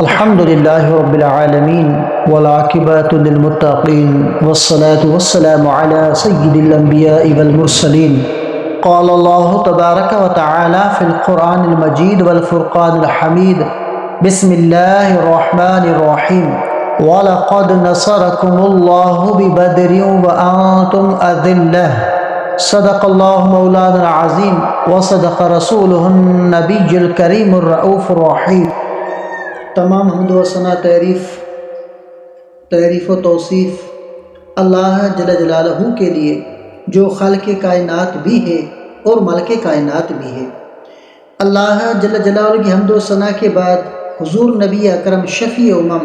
الحمد لله رب العالمين والعاقبة للمتقين والصلاة والسلام على سيد الأنبياء والمرسلين. قال الله تبارك وتعالى في القرآن المجيد والفرقان الحميد. بسم الله الرحمن الرحيم. وَلَقَدْ نَصَرَكُمُ اللَّهُ بِبَدْرٍ وَأَنْتُمْ أَذِلَّةٌ. صدق الله مولانا العظيم وصدق رسوله النبي الكريم الرؤوف الرحيم. تمام حمد و ثنا تعریف و توصیف اللہ جل جلالہ کے لیے جو خالق کائنات بھی ہے اور مالک کائنات بھی ہے۔ اللہ جل جلالہ کی حمد و ثنا کے بعد حضور نبی اکرم شفیع امم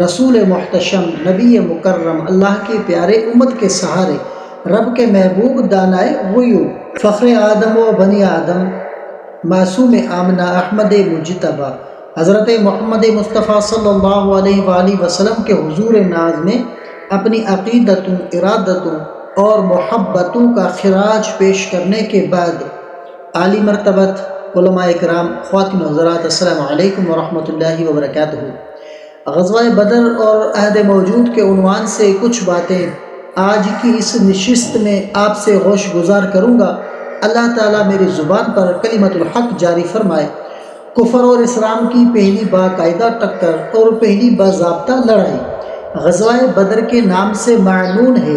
رسول محتشم نبی مکرم اللہ کے پیارے امت کے سہارے رب کے محبوب دانائے غیوب فخر آدم و بنی آدم معصوم آمنہ احمد مجتبی حضرت محمد مصطفیٰ صلی اللہ علیہ وآلہ وسلم کے حضور ناز میں اپنی عقیدتوں، ارادتوں اور محبتوں کا خراج پیش کرنے کے بعد عالی مرتبت علماء اکرام، خواتین و حضرات، السلام علیکم ورحمۃ اللہ وبرکاتہ۔ غزوہ بدر اور عہد موجود کے عنوان سے کچھ باتیں آج کی اس نشست میں آپ سے گوش گزار کروں گا۔ اللہ تعالیٰ میری زبان پر کلمت الحق جاری فرمائے۔ کفر اور اسلام کی پہلی باقاعدہ ٹکر اور پہلی باضابطہ لڑائی غزوہ بدر کے نام سے معنون ہے۔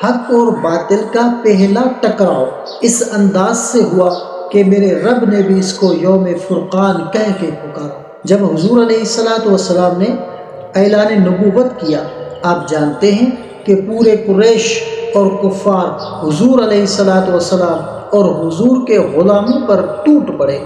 حق اور باطل کا پہلا ٹکراؤ اس انداز سے ہوا کہ میرے رب نے بھی اس کو یوم فرقان کہہ کے پکارا۔ جب حضور علیہ السلام نے اعلان نبوت کیا، آپ جانتے ہیں کہ پورے قریش اور کفار حضور علیہ السلام اور حضور کے غلاموں پر ٹوٹ پڑے۔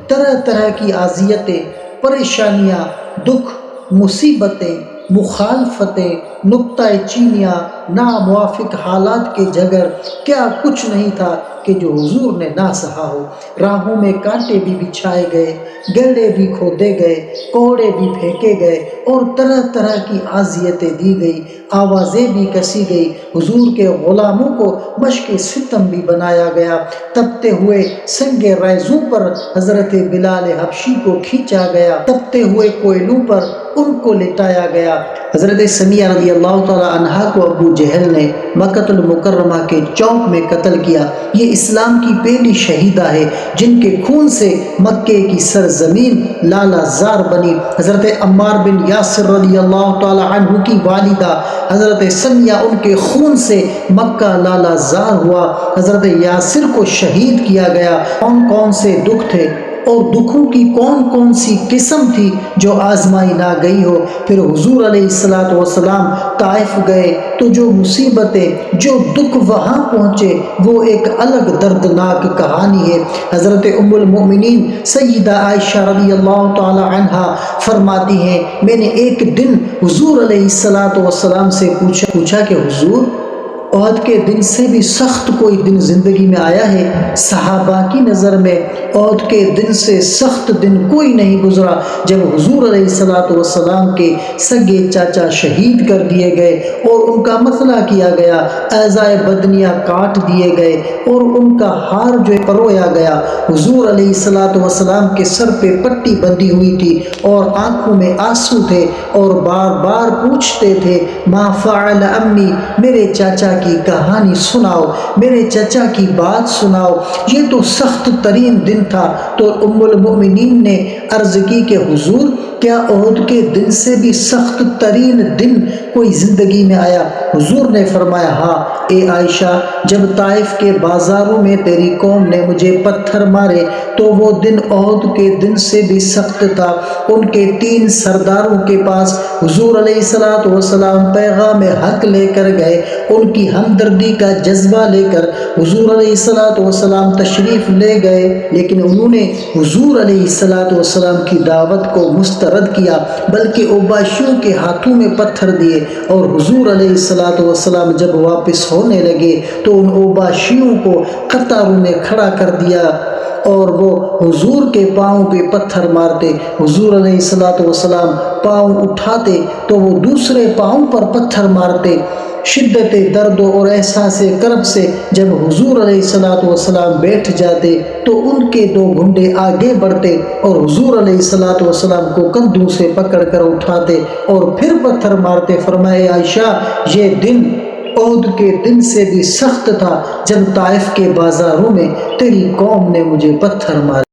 طرح طرح کی اذیتیں، پریشانیاں، دکھ، مصیبتیں، مخالفتیں، نکتہ چینیاں، ناموافق حالات کے جگر، کیا کچھ نہیں تھا کہ جو حضور نے نہ سہا ہو۔ راہوں میں کانٹے بھی بچھائے گئے، گڑھے بھی کھودے گئے، کوڑے بھی پھینکے گئے اور طرح طرح کی اذیتیں دی گئی، آوازیں بھی کسی گئی۔ حضور کے غلاموں کو مشق ستم بھی بنایا گیا۔ تپتے ہوئے سنگ ریزوں پر حضرت بلال حبشی کو کھینچا گیا، تپتے ہوئے کوئلوں پر ان کو لٹایا گیا۔ حضرت سمیہ رضی اللہ تعالی عنہا کو ابو جہل نے مکہ المکرمہ کے چوک میں قتل کیا۔ یہ اسلام کی پہلی شہیدہ ہے جن کے خون سے مکے کی سرزمین لالا زار بنی۔ حضرت عمار بن یاسر رضی اللہ تعالی عنہ کی والدہ حضرت سمیہ، ان کے خون سے مکہ لالا زار ہوا۔ حضرت یاسر کو شہید کیا گیا۔ کون کون سے دکھ تھے اور دکھوں کی کون کون سی قسم تھی جو آزمائی نہ گئی ہو۔ پھر حضور علیہ السلام طائف گئے تو جو مصیبتیں، جو دکھ وہاں پہنچے وہ ایک الگ دردناک کہانی ہے۔ حضرت ام المؤمنین سیدہ عائشہ رضی اللہ تعالی عنہا فرماتی ہیں، میں نے ایک دن حضور علیہ السلام سے پوچھا کہ حضور، احد کے دن سے بھی سخت کوئی دن زندگی میں آیا ہے؟ صحابہ کی نظر میں احد کے دن سے سخت دن کوئی نہیں گزرا جب حضور علیہ السلام کے سگے چاچا شہید کر دیے گئے اور ان کا مسئلہ کیا گیا، اعضائے بدنیہ کاٹ دیے گئے اور ان کا ہار جو پرویا گیا۔ حضور علیہ السلام کے سر پہ پٹی بندھی ہوئی تھی اور آنکھوں میں آنسو تھے اور بار بار پوچھتے تھے، ما فعل امی، میرے چاچا کی کہانی سناؤ، میرے چچا کی بات سناؤ۔ یہ تو سخت ترین دن تھا۔ تو ام المؤمنین نے عرض کی کہ حضور، کیا احد کے دن سے بھی سخت ترین دن کوئی زندگی میں آیا؟ حضور نے فرمایا، ہاں اے عائشہ، جب طائف کے بازاروں میں تیری قوم نے مجھے پتھر مارے تو وہ دن احد کے دن سے بھی سخت تھا۔ ان کے 3 سرداروں کے پاس حضور علیہ السلام پیغام حق لے کر گئے، ان کی ہمدردی کا جذبہ لے کر حضور علیہ السلام تشریف لے گئے، لیکن انہوں نے حضور علیہ السلام کی دعوت کو مسترد کیا، بلکہ اوباشیوں کے ہاتھوں میں پتھر دیے۔ اور حضور علیہ السلام جب واپس ہونے لگے تو ان اوباشیوں کو قطاروں میں کھڑا کر دیا اور وہ حضور کے پاؤں پہ پتھر مارتے۔ حضور علیہ السلام پاؤں اٹھاتے تو وہ دوسرے پاؤں پر پتھر مارتے۔ شدت درد اور احساس کرب سے جب حضور علیہ الصلوۃ والسلام بیٹھ جاتے تو ان کے دو گھنڈے آگے بڑھتے اور حضور علیہ الصلوۃ والسلام کو کندھوں سے پکڑ کر اٹھاتے اور پھر پتھر مارتے۔ فرمائے عائشہ یہ دن احد کے دن سے بھی سخت تھا جب طائف کے بازاروں میں تیری قوم نے مجھے پتھر مارے۔